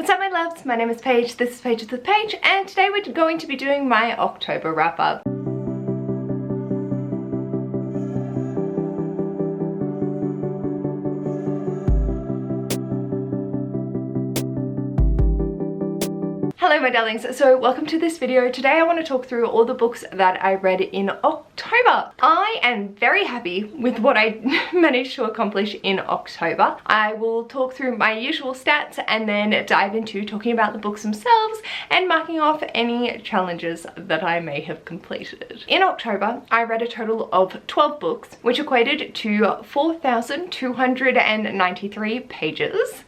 What's up my loves? My name is Paige, this is Paige with the Page, and today we're going to be doing my October wrap up. Hello my darlings, so welcome to this video. Today I want to talk through all the books that I read in October. I am very happy with what I managed to accomplish in October. I will talk through my usual stats and then dive into talking about the books themselves and marking off any challenges that I may have completed. In October, I read a total of 12 books, which equated to 4,293 pages.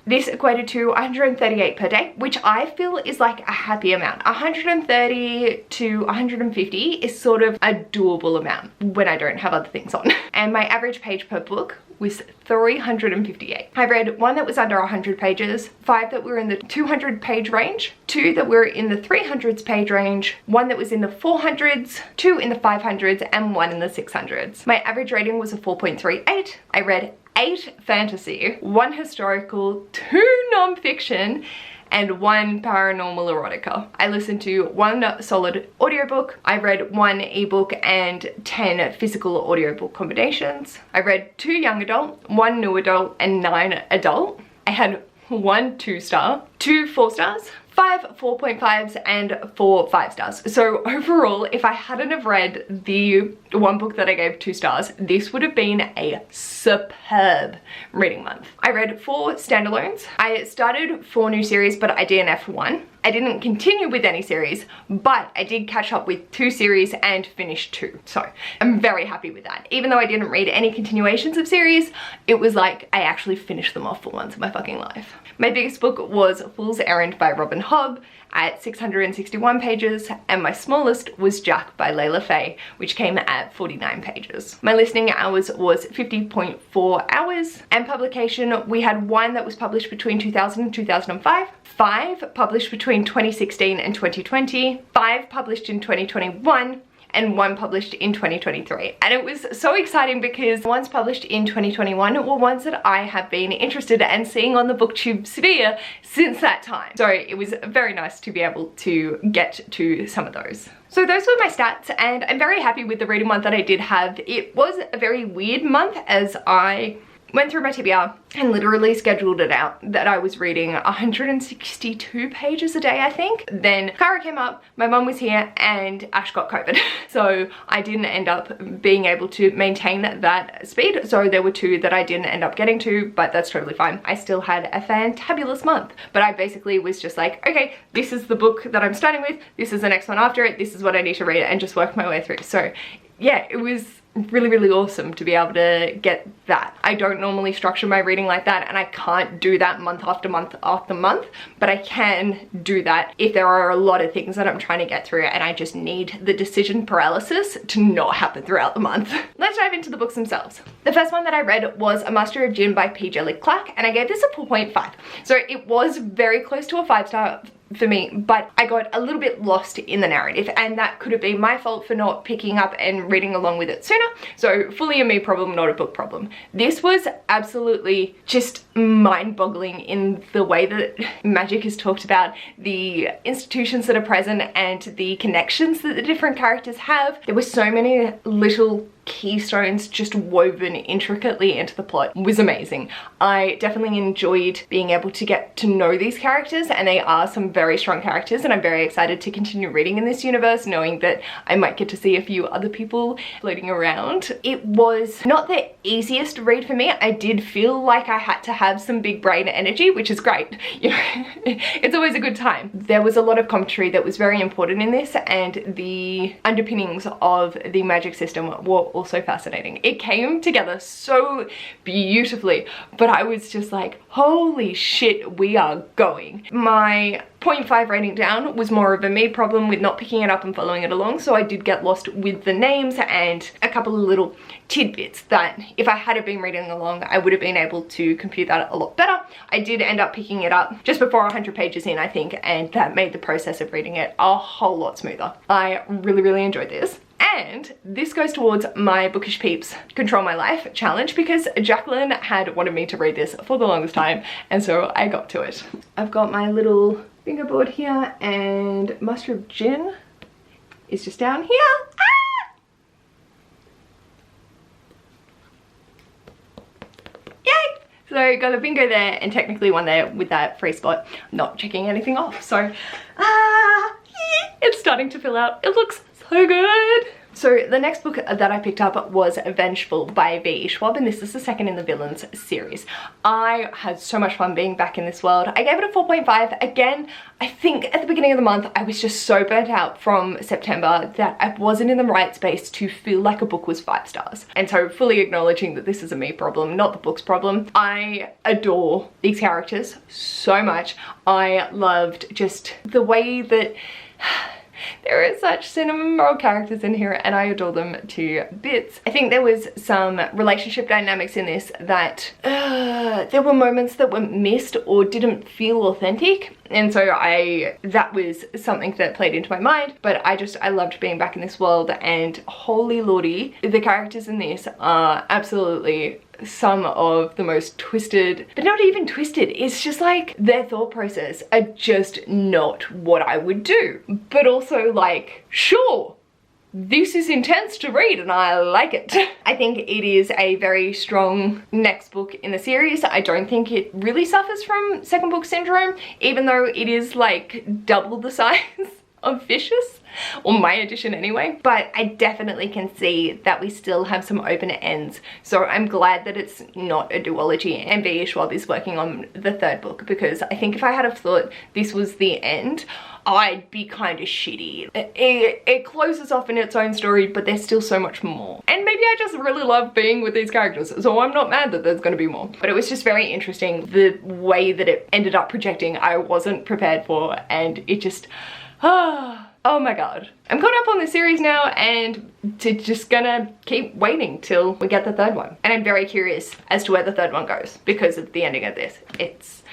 This equated to 138 per day, which I feel is like a happy amount. 130 to 150 is sort of a doable amount when I don't have other things on. And my average page per book was 358. I read one that was under 100 pages, 5 that were in the 200 page range, 2 that were in the 300s page range, 1 that was in the 400s, 2 in the 500s, and 1 in the 600s. My average rating was a 4.38. I read 8 fantasy, 1 historical, 2 non-fiction, and 1 paranormal erotica. I listened to 1 solid audiobook. I read 1 ebook and 10 physical audiobook combinations. I read 2 young adult, 1 new adult, and 9 adult. I had 1 2-star, 2 4-stars, 5 4.5s, and 4 5-stars. So overall, if I hadn't have read the 1 book that I gave 2 stars, this would have been a superb reading month. I read 4 standalones. I started 4 new series, but I DNF'd 1. I didn't continue with any series, but I did catch up with 2 series and finish 2. So I'm very happy with that. Even though I didn't read any continuations of series, it was like I actually finished them off for once in my fucking life. My biggest book was Fool's Errand by Robin Hobb at 661 pages, and my smallest was Jack by Layla Faye, which came at 49 pages. My listening hours was 50.4 hours, and publication, we had 1 that was published between 2000 and 2005, 5 published between 2016 and 2020, 5 published in 2021, and 1 published in 2023. And it was so exciting because the ones published in 2021 were ones that I have been interested in seeing on the booktube sphere since that time. So it was very nice to be able to get to some of those. So those were my stats, and I'm very happy with the reading month that I did have. It was a very weird month as I went through my TBR and literally scheduled it out that I was reading 162 pages a day, I think. Then Kara came up, my mum was here, and Ash got COVID. So I didn't end up being able to maintain that speed. So there were 2 that I didn't end up getting to, but that's totally fine. I still had a fantabulous month. But I basically was just like, okay, this is the book that I'm starting with, this is the next one after it, this is what I need to read, and just work my way through. So yeah, it was really awesome to be able to get that. I don't normally structure my reading like that, and I can't do that month after month after month, but I can do that if there are a lot of things that I'm trying to get through and I just need the decision paralysis to not happen throughout the month. Let's dive into the books themselves. The first one that I read was A Master of Gin by P. Jelly Clark, and I gave this a 4.5. So it was very close to a 5-star for me, but I got a little bit lost in the narrative, and that could have been my fault for not picking up and reading along with it sooner. So fully a me problem, not a book problem. This was absolutely just mind-boggling in the way that magic is talked about, the institutions that are present, and the connections that the different characters have. There were so many little keystones just woven intricately into the plot. It was amazing. I definitely enjoyed being able to get to know these characters, and they are some very strong characters, and I'm very excited to continue reading in this universe, knowing that I might get to see a few other people floating around. It was not the easiest read for me. I did feel like I had to have some big brain energy, which is great. You know, it's always a good time. There was a lot of commentary that was very important in this, and the underpinnings of the magic system were also fascinating. It came together so beautifully, but I was just like, holy shit, we are going. My 0.5 rating down was more of a me problem with not picking it up and following it along, so I did get lost with the names and a couple of little tidbits that if I had been reading along, I would have been able to compute that a lot better. I did end up picking it up just before 100 pages in, I think, and that made the process of reading it a whole lot smoother. I really enjoyed this. And this goes towards my Bookish Peeps Control My Life challenge because Jacqueline had wanted me to read this for the longest time, and so I got to it. I've got my little fingerboard here, and Master of Gin is just down here. Ah! Yay! So got a bingo there and technically one there with that free spot. I'm not checking anything off, so it's starting to fill out. It looks so good. So the next book that I picked up was Vengeful by V.E. Schwab, and this is the second in the Villains series. I had so much fun being back in this world. I gave it a 4.5. Again, I think at the beginning of the month I was just so burnt out from September that I wasn't in the right space to feel like a book was 5 stars. And so fully acknowledging that this is a me problem, not the book's problem. I adore these characters so much. I loved just the way that there are such cinnamon roll characters in here and I adore them to bits. I think there was some relationship dynamics in this that there were moments that were missed or didn't feel authentic, and so that was something that played into my mind. But I loved being back in this world, and holy lordy, the characters in this are absolutely some of the most twisted, but not even twisted, it's just like their thought process are just not what I would do, but also like, sure, this is intense to read and I like it. I think it is a very strong next book in the series. I don't think it really suffers from second book syndrome, even though it is like double the size of Vicious, or my edition anyway. But I definitely can see that we still have some open ends, so I'm glad that it's not a duology and V.E. Schwab is working on the third book, because I think if I had have thought this was the end, I'd be kind of shitty. It closes off in its own story, but there's still so much more. And maybe I just really love being with these characters, so I'm not mad that there's gonna be more. But it was just very interesting, the way that it ended up projecting I wasn't prepared for, and it just, oh my god. I'm caught up on the series now, and just gonna keep waiting till we get the third one. And I'm very curious as to where the third one goes because of the ending of this. It's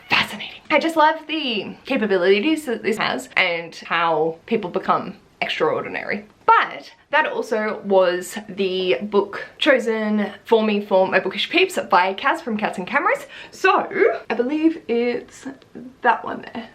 fascinating. I just love the capabilities that this has and how people become extraordinary. But that also was the book chosen for me for my Bookish Peeps by Kaz from Cats and Cameras. So I believe it's that one there.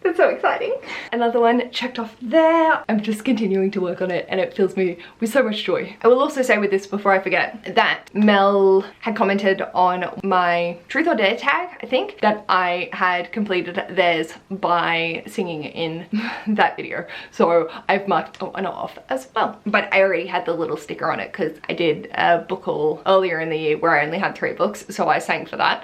That's so exciting. Another one checked off there. I'm just continuing to work on it and it fills me with so much joy. I will also say with this, before I forget, that Mel had commented on my Truth or Dare tag, I think, that I had completed theirs by singing in that video. So I've marked one off as well. But I already had the little sticker on it because I did a book haul earlier in the year where I only had 3 books, so I sang for that.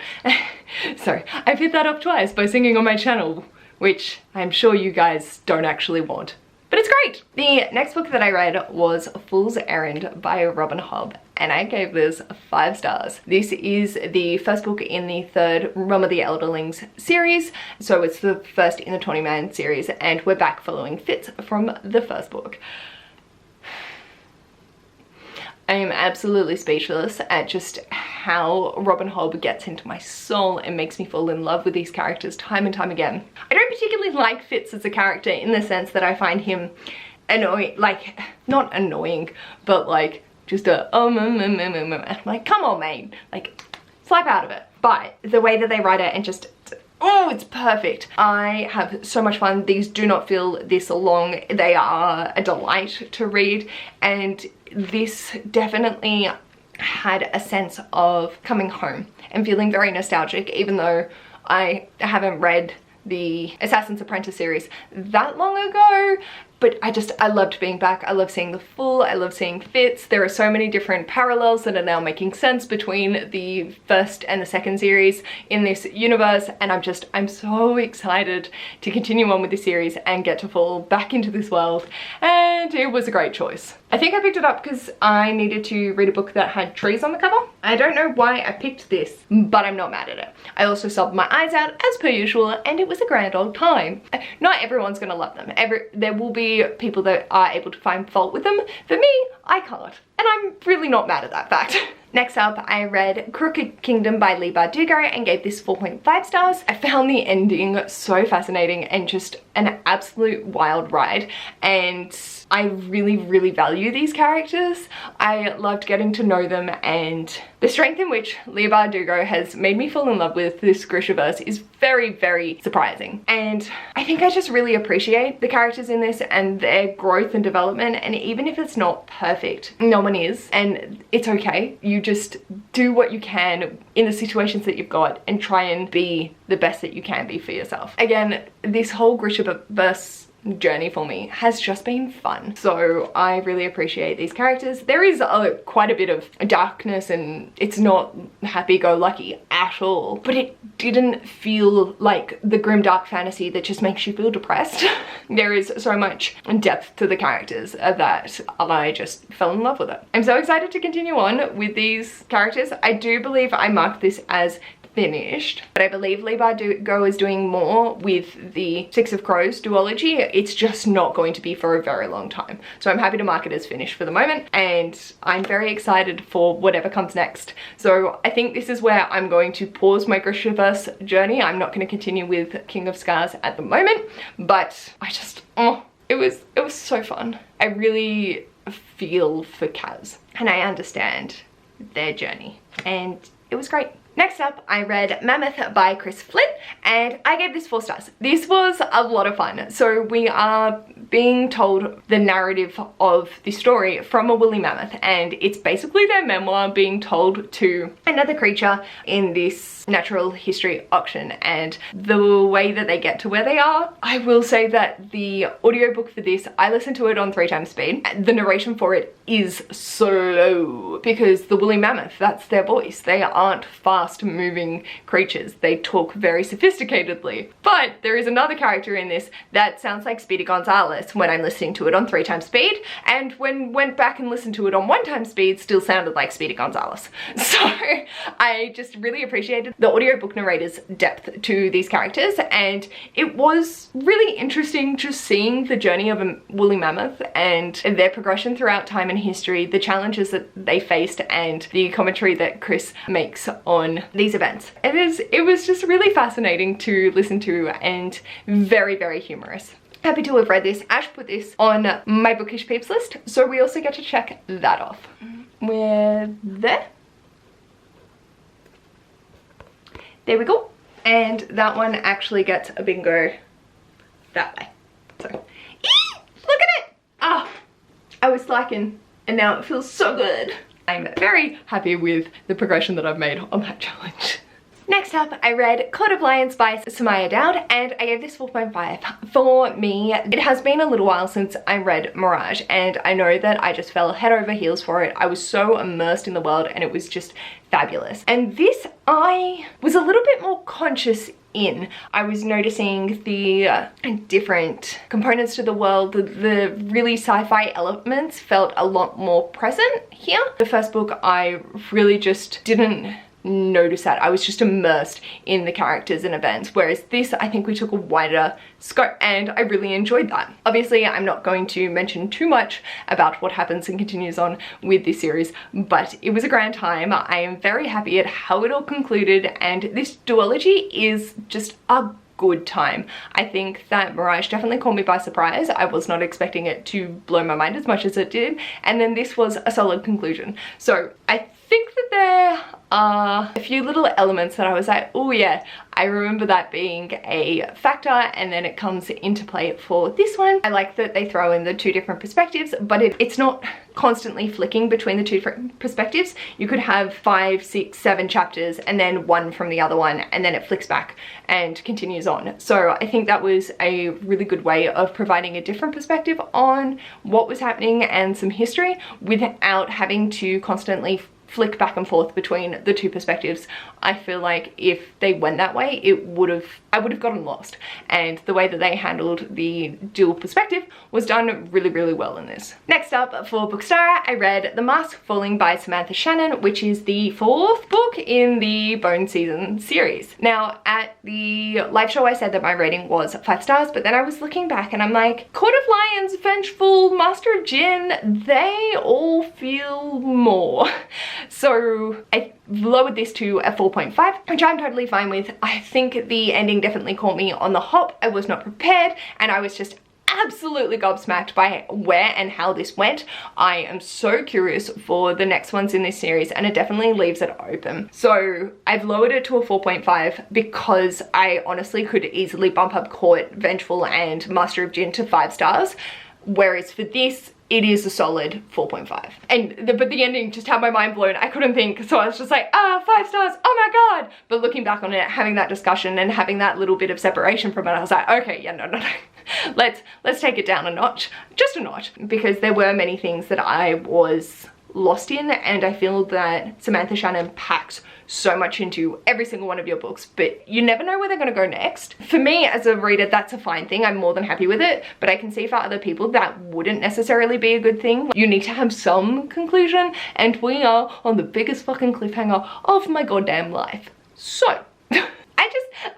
So I've hit that up twice by singing on my channel, which I'm sure you guys don't actually want, but it's great. The next book that I read was Fool's Errand by Robin Hobb, and I gave this 5 stars. This is the first book in the third Realm of the Elderlings series, so it's the first in the 20-man series, and we're back following Fitz from the first book. I am absolutely speechless at just how Robin Hobb gets into my soul and makes me fall in love with these characters time and time again. I don't particularly like Fitz as a character in the sense that I find him annoying, like, not annoying, but like just a like, come on mate, like slap out of it. But the way that they write it and just, oh, it's perfect. I have so much fun. These do not feel this long. They are a delight to read, and this definitely had a sense of coming home and feeling very nostalgic, even though I haven't read the Assassin's Apprentice series that long ago. But I loved being back. I love seeing the Fool. I love seeing Fitz. There are so many different parallels that are now making sense between the first and the second series in this universe. And I'm so excited to continue on with the series and get to fall back into this world. And it was a great choice. I think I picked it up because I needed to read a book that had trees on the cover. I don't know why I picked this, but I'm not mad at it. I also sobbed my eyes out as per usual, and it was a grand old time. Not everyone's gonna love them. There will be people that are able to find fault with them. For me, I can't, and I'm really not mad at that fact. Next up, I read Crooked Kingdom by Leigh Bardugo and gave this 4.5 stars. I found the ending so fascinating and just an absolute wild ride, and I really value these characters. I loved getting to know them, and the strength in which Leigh Bardugo has made me fall in love with this Grishaverse is very surprising. And I think I just really appreciate the characters in this and their growth and development, and even if it's not perfect, no one is, and it's okay. You just do what you can in the situations that you've got and try and be the best that you can be for yourself. Again, this whole Grishaverse journey for me has just been fun, so I really appreciate these characters. There is quite a bit of darkness, and it's not happy-go-lucky at all, but it didn't feel like the grim dark fantasy that just makes you feel depressed. There is so much depth to the characters that I just fell in love with it. I'm so excited to continue on with these characters. I do believe I marked this as finished, but I believe Leigh Bardugo is doing more with the Six of Crows duology. It's just not going to be for a very long time, so I'm happy to mark it as finished for the moment, and I'm very excited for whatever comes next. So I think this is where I'm going to pause my Grishaverse journey. I'm not going to continue with King of Scars at the moment, but I just, it was so fun. I really feel for Kaz, and I understand their journey, and it was great. Next up, I read Mammoth by Chris Flint, and I gave this 4 stars. This was a lot of fun. So we are being told the narrative of the story from a woolly mammoth, and it's basically their memoir being told to another creature in this natural history auction, and the way that they get to where they are. I will say that the audiobook for this, I listened to it on 3 times speed. The narration for it is slow because the woolly mammoth, that's their voice. They aren't fast moving creatures. They talk very sophisticatedly. But there is another character in this that sounds like Speedy Gonzales when I'm listening to it on 3 times speed, and when went back and listened to it on 1 time speed, still sounded like Speedy Gonzales. So I just really appreciated the audiobook narrator's depth to these characters, and it was really interesting just seeing the journey of a woolly mammoth and their progression throughout time and history, the challenges that they faced, and the commentary that Chris makes on these events. It was just really fascinating to listen to, and very humorous. Happy to have read this. Ash put this on my bookish peeps list, so we also get to check that off. We're there. There we go. And that one actually gets a bingo that way. So, look at it! Ah, I was slacking and now it feels so good. I'm very happy with the progression that I've made on that challenge. Next up, I read Court of Lions by Samaya Dowd, and I gave this 4.5. For me, it has been a little while since I read Mirage, and I know that I just fell head over heels for it. I was so immersed in the world, and it was just fabulous. And this, I was a little bit more conscious in. I was noticing the different components to the world. The really sci-fi elements felt a lot more present here. The first book, I really just didn't notice that. I was just immersed in the characters and events, whereas this, I think we took a wider scope, and I really enjoyed that. Obviously, I'm not going to mention too much about what happens and continues on with this series, but it was a grand time. I am very happy at how it all concluded, and this duology is just a good time. I think that Mirage definitely caught me by surprise. I was not expecting it to blow my mind as much as it did, and then this was a solid conclusion. So I think that there are a few little elements that I was like, oh yeah, I remember that being a factor, and then it comes into play for this one. I like that they throw in the 2 different perspectives, but it's not constantly flicking between the 2 different perspectives. You could have 5, 6, 7 chapters and then one from the other one, and then it flicks back and continues on. So I think that was a really good way of providing a different perspective on what was happening and some history without having to constantly flick back and forth between the 2 perspectives. I feel like if they went that way, I would have gotten lost, and the way that they handled the dual perspective was done really well in this. Next up for BookStara, I read The Mask Falling by Samantha Shannon, which is the 4th book in the Bone Season series. Now, at the live show I said that my rating was 5 stars, but then I was looking back and I'm like, Court of Lions, Vengeful, Master of Jinn, they all feel more. So I lowered this to a 4.5, which I'm totally fine with. I think the ending definitely caught me on the hop. I was not prepared, and I was just absolutely gobsmacked by where and how this went. I am so curious for the next ones in this series, and it definitely leaves it open. So I've lowered it to a 4.5 because I honestly could easily bump up Court, Vengeful, and Master of Jin to 5 stars, whereas for this, it is a solid 4.5. But the ending just had my mind blown. I couldn't think, so I was just like, 5 stars, oh my god. But looking back on it, having that discussion and having that little bit of separation from it, I was like, okay, yeah, no. Let's take it down a notch, just a notch, because there were many things that I was lost in, and I feel that Samantha Shannon packs so much into every single one of your books, but you never know where they're going to go next. For me as a reader, that's a fine thing. I'm more than happy with it, but I can see for other people that wouldn't necessarily be a good thing. You need to have some conclusion, and we are on the biggest fucking cliffhanger of my goddamn life. So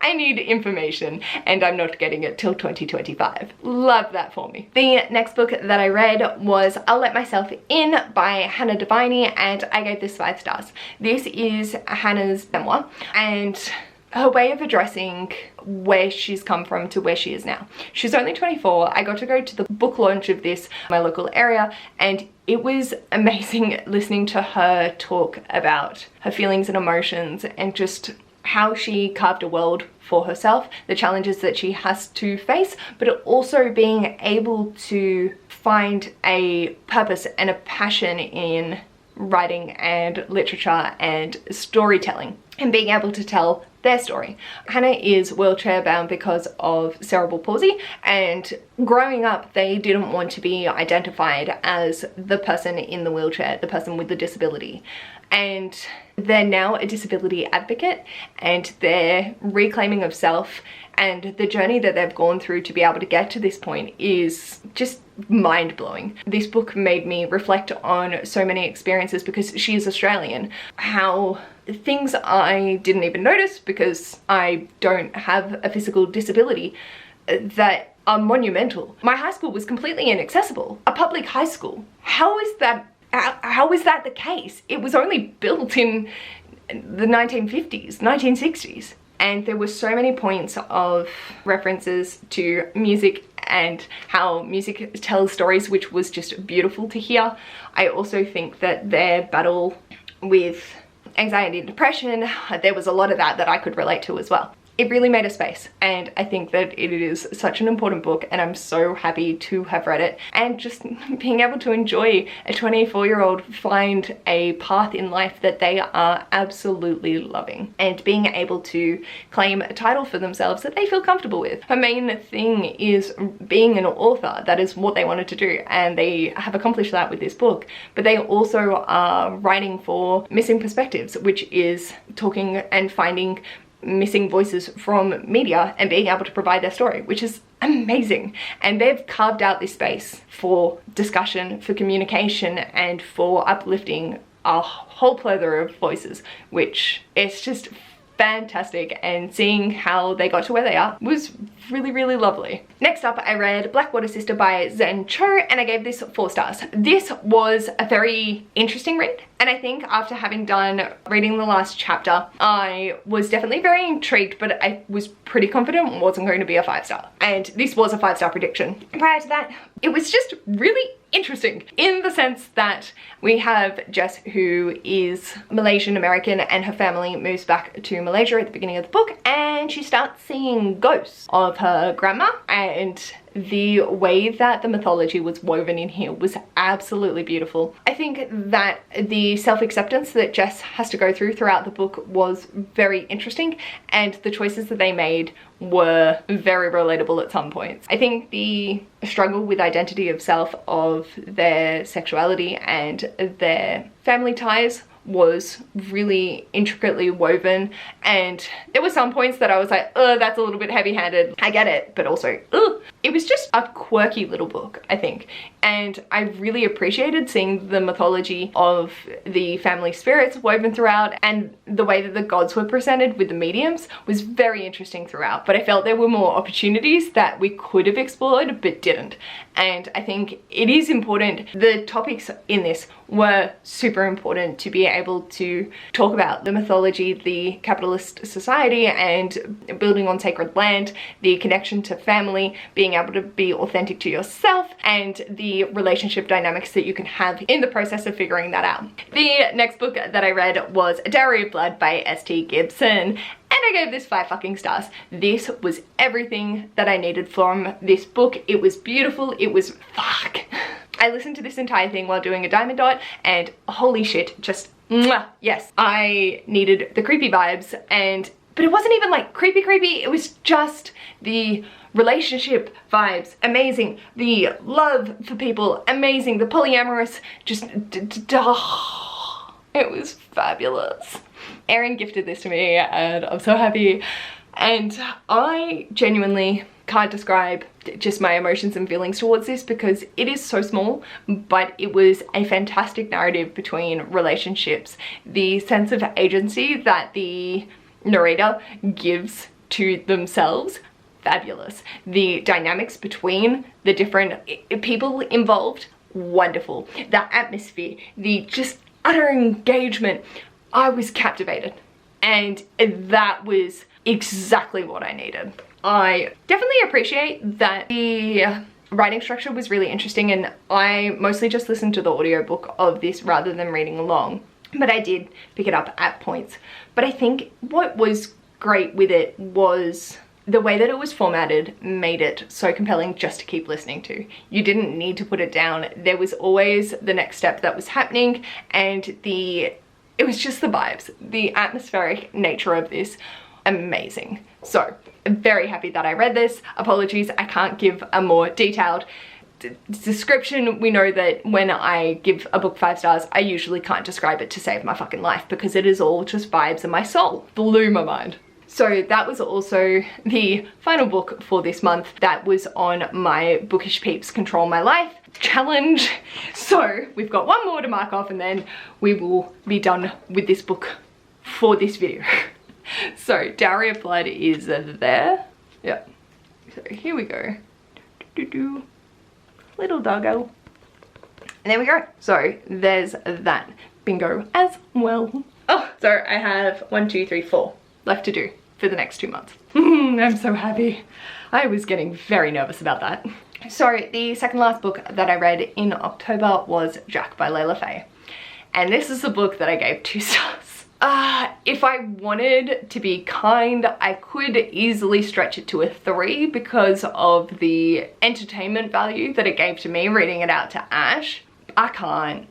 I need information, and I'm not getting it till 2025. Love that for me. The next book that I read was I'll Let Myself In by Hannah Devine, and I gave this 5 stars. This is Hannah's memoir, and her way of addressing where she's come from to where she is now. She's only 24. I got to go to the book launch of this in my local area, and it was amazing listening to her talk about her feelings and emotions and just how she carved a world for herself, the challenges that she has to face, but also being able to find a purpose and a passion in writing and literature and storytelling, and being able to tell their story. Hannah is wheelchair bound because of cerebral palsy, and growing up they didn't want to be identified as the person in the wheelchair, the person with the disability. And they're now a disability advocate, and their reclaiming of self and the journey that they've gone through to be able to get to this point is just mind-blowing. This book made me reflect on so many experiences, because she is Australian, how things I didn't even notice because I don't have a physical disability that are monumental. My high school was completely inaccessible, a public high school. How is that the case? It was only built in the 1950s, 1960s. And there were so many points of references to music and how music tells stories, which was just beautiful to hear. I also think that their battle with anxiety and depression, there was a lot of that I could relate to as well. It really made a space, and I think that it is such an important book, and I'm so happy to have read it, and just being able to enjoy a 24-year-old find a path in life that they are absolutely loving, and being able to claim a title for themselves that they feel comfortable with. Her main thing is being an author. That is what they wanted to do, and they have accomplished that with this book, but they also are writing for Missing Perspectives, which is talking and finding missing voices from media and being able to provide their story, which is amazing. And they've carved out this space for discussion, for communication, and for uplifting a whole plethora of voices, which is just fantastic, and seeing how they got to where they are was really, really lovely. Next up, I read Blackwat Sister by Zen Cho, and I gave this 4 stars. This was a very interesting read, and I think after having done reading the last chapter, I was definitely very intrigued, but I was pretty confident it wasn't going to be a 5-star. And this was a 5-star prediction. Prior to that, it was just really interesting in the sense that we have Jess, who is Malaysian American, and her family moves back to Malaysia at the beginning of the book, and she starts seeing ghosts of her grandma, and the way that the mythology was woven in here was absolutely beautiful. I think that the self-acceptance that Jess has to go through throughout the book was very interesting, and the choices that they made were very relatable at some points. I think the struggle with identity of self, of their sexuality and their family ties was really intricately woven, and there were some points that I was like, oh, that's a little bit heavy-handed. I get it, but also, ugh. It was just a quirky little book, I think. and I really appreciated seeing the mythology of the family spirits woven throughout, and the way that the gods were presented with the mediums was very interesting throughout. But I felt there were more opportunities that we could have explored but didn't, and I think it is important. The topics in this were super important to be able to talk about: the mythology, the capitalist society and building on sacred land, the connection to family, being able to be authentic to yourself, and the relationship dynamics that you can have in the process of figuring that out. The next book that I read was A Diary of Blood by S.T. Gibson, and I gave this 5 fucking stars. This was everything that I needed from this book. It was beautiful. It was fuck. I listened to this entire thing while doing a diamond dot, and holy shit, just mwah, yes. I needed the creepy vibes, but it wasn't even like creepy, it was just the relationship vibes, amazing. The love for people, amazing. The polyamorous, just it was fabulous. Erin gifted this to me and I'm so happy, and I genuinely can't describe just my emotions and feelings towards this because it is so small, but it was a fantastic narrative between relationships. The sense of agency that the narrator gives to themselves, fabulous. The dynamics between the different people involved, wonderful. The atmosphere, the just utter engagement, I was captivated, and that was exactly what I needed. I definitely appreciate that the writing structure was really interesting, and I mostly just listened to the audiobook of this rather than reading along, but I did pick it up at points. But I think what was great with it was the way that it was formatted made it so compelling just to keep listening to. You didn't need to put it down. There was always the next step that was happening, and it was just the vibes. The atmospheric nature of this, amazing. So I'm very happy that I read this. Apologies, I can't give a more detailed description. We know that when I give a book 5 stars, I usually can't describe it to save my fucking life because it is all just vibes and my soul. Blew my mind. So that was also the final book for this month that was on my Bookish Peeps Control My Life challenge. So we've got one more to mark off and then we will be done with this book for this video. So Diary of Blood is there. Yeah. So here we go. Little doggo. And there we go. So there's that bingo as well. Oh, so I have 1, 2, 3, 4 left to do for the next 2 months. I'm so happy. I was getting very nervous about that. So the second last book that I read in October was Jack by Layla Faye. And this is a book that I gave 2 stars. If I wanted to be kind, I could easily stretch it to a 3 because of the entertainment value that it gave to me reading it out to Ash. I can't.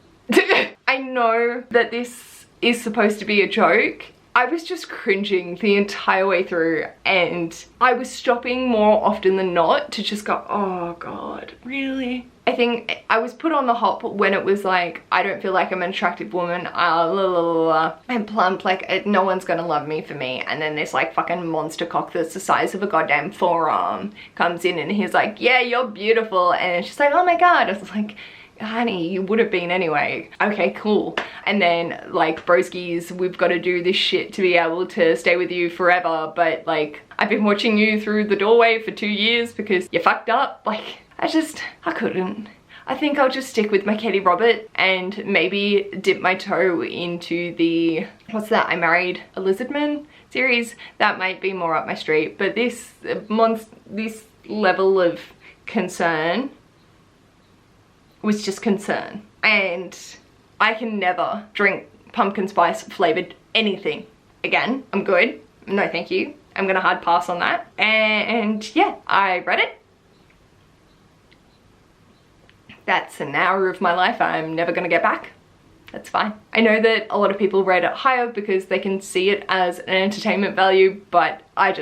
I know that this is supposed to be a joke. I was just cringing the entire way through, and I was stopping more often than not to just go, oh god, really? I think I was put on the hop when it was like, I don't feel like I'm an attractive woman, I'm plump, like no one's gonna love me for me. And then this like fucking monster cock that's the size of a goddamn forearm comes in and he's like, yeah, you're beautiful. And she's like, oh my god. I was like, honey, you would have been anyway. Okay, cool. And then like, broskies, we've got to do this shit to be able to stay with you forever, but like, I've been watching you through the doorway for 2 years because you fucked up. Like, I couldn't. I think I'll just stick with my Katie Robert and maybe dip my toe into the, what's that, I Married a Lizardman series. That might be more up my street, but this level of concern was just concern, and I can never drink pumpkin spice flavored anything again. I'm good. No thank you. I'm gonna hard pass on that. And yeah, I read it. That's an hour of my life I'm never gonna get back. That's fine. I know that a lot of people rate it higher because they can see it as an entertainment value, but I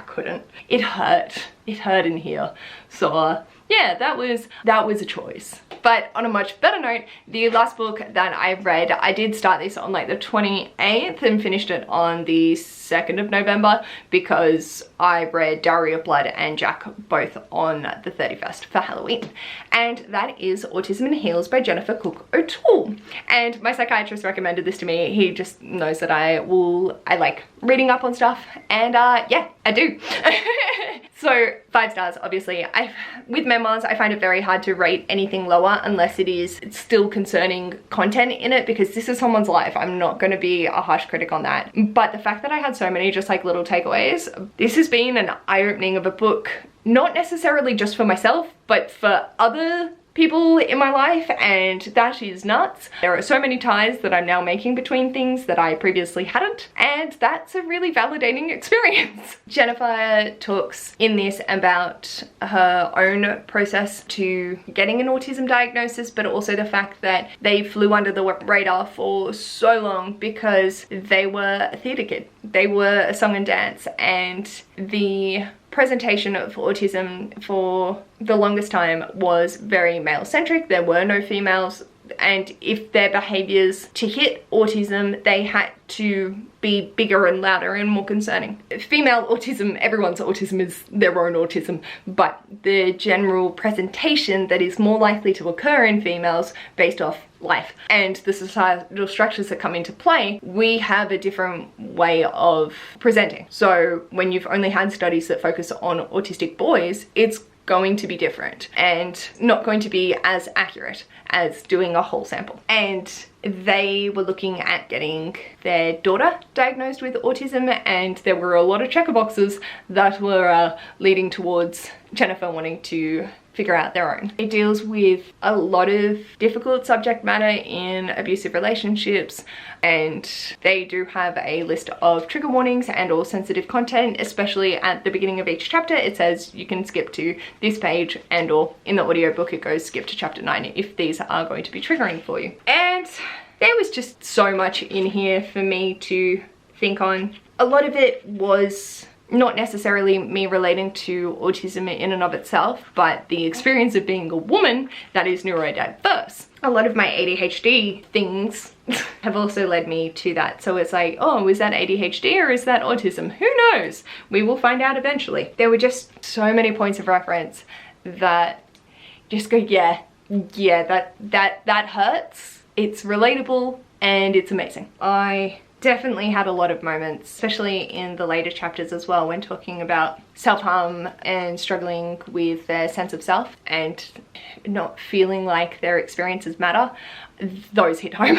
couldn't. It hurt in here. So yeah, that was a choice. But on a much better note, the last book that I read, I did start this on like the 28th and finished it on the 2nd of November because I read Diary of Blood and Jack both on the 31st for Halloween. And that is Autism and Heels by Jennifer Cook O'Toole. And my psychiatrist recommended this to me. He just knows that I like reading up on stuff, and yeah, I do. So 5 stars, obviously. With memoirs, I find it very hard to rate anything lower unless it's still concerning content in it, because this is someone's life. I'm not going to be a harsh critic on that. But the fact that I had so many just like little takeaways, this has been an eye-opening of a book, not necessarily just for myself, but for other people in my life, and that is nuts. There are so many ties that I'm now making between things that I previously hadn't, and that's a really validating experience. Jennifer talks in this about her own process to getting an autism diagnosis, but also the fact that they flew under the radar for so long because they were a theatre kid. They were a song and dance, and the presentation of autism for the longest time was very male-centric. There were no females, and if their behaviors to hit autism, they had to be bigger and louder and more concerning. Female autism, everyone's autism is their own autism, but the general presentation that is more likely to occur in females based off life and the societal structures that come into play, we have a different way of presenting. So when you've only had studies that focus on autistic boys, it's going to be different and not going to be as accurate as doing a whole sample. And they were looking at getting their daughter diagnosed with autism, and there were a lot of checker boxes that were leading towards Jennifer wanting to figure out their own. It deals with a lot of difficult subject matter in abusive relationships, and they do have a list of trigger warnings and all sensitive content, especially at the beginning of each chapter. It says you can skip to this page, and or in the audiobook it goes skip to chapter 9 if these are going to be triggering for you. And there was just so much in here for me to think on. A lot of it was not necessarily me relating to autism in and of itself, but the experience of being a woman that is neurodiverse. A lot of my ADHD things have also led me to that. So it's like, oh, is that ADHD or is that autism? Who knows? We will find out eventually. There were just so many points of reference that just go, yeah, that hurts. It's relatable and it's amazing. I definitely had a lot of moments, especially in the later chapters as well, when talking about self-harm and struggling with their sense of self and not feeling like their experiences matter. Those hit home.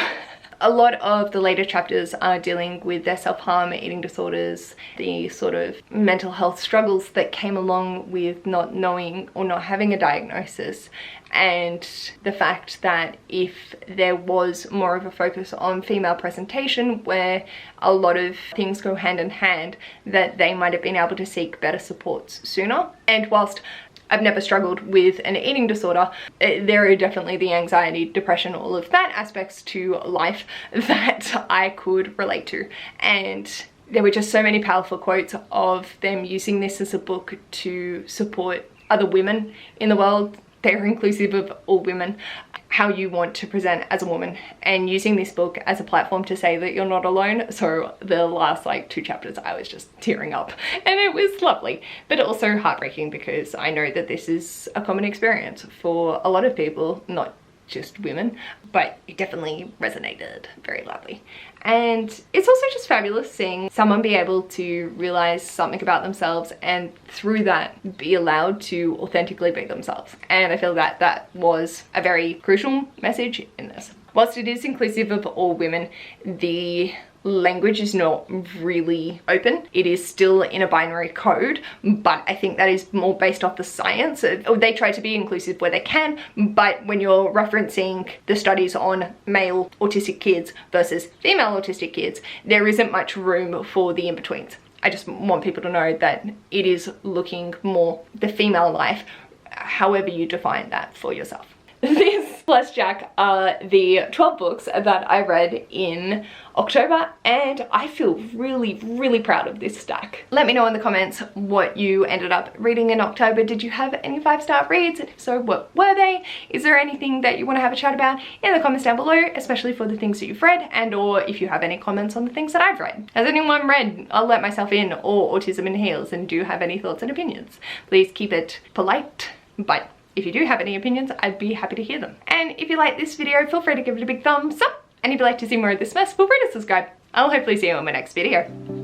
A lot of the later chapters are dealing with their self-harm, eating disorders, the sort of mental health struggles that came along with not knowing or not having a diagnosis, and the fact that if there was more of a focus on female presentation where a lot of things go hand in hand, that they might have been able to seek better supports sooner. And whilst I've never struggled with an eating disorder, there are definitely the anxiety, depression, all of that aspects to life that I could relate to. And there were just so many powerful quotes of them using this as a book to support other women in the world. They're inclusive of all women, how you want to present as a woman, and using this book as a platform to say that you're not alone. So the last like 2 chapters I was just tearing up, and it was lovely, but also heartbreaking because I know that this is a common experience for a lot of people, not just women, but it definitely resonated very loudly. And it's also just fabulous seeing someone be able to realize something about themselves and through that be allowed to authentically be themselves. And I feel that that was a very crucial message in this. Whilst it is inclusive of all women, the language is not really open. It is still in a binary code, but I think that is more based off the science. They try to be inclusive where they can, but when you're referencing the studies on male autistic kids versus female autistic kids, there isn't much room for the in-betweens. I just want people to know that it is looking more the female life, however you define that for yourself. This plus Jack are the 12 books that I read in October, and I feel really proud of this stack. Let me know in the comments what you ended up reading in October. Did you have any 5-star reads? And if so, what were they? Is there anything that you want to have a chat about in the comments down below, especially for the things that you've read, and or if you have any comments on the things that I've read. Has anyone read I'll Let Myself In or Autism and Heels, and do you have any thoughts and opinions? Please keep it polite, but if you do have any opinions, I'd be happy to hear them. And if you like this video, feel free to give it a big thumbs up. And if you'd like to see more of this mess, feel free to subscribe. I'll hopefully see you in my next video.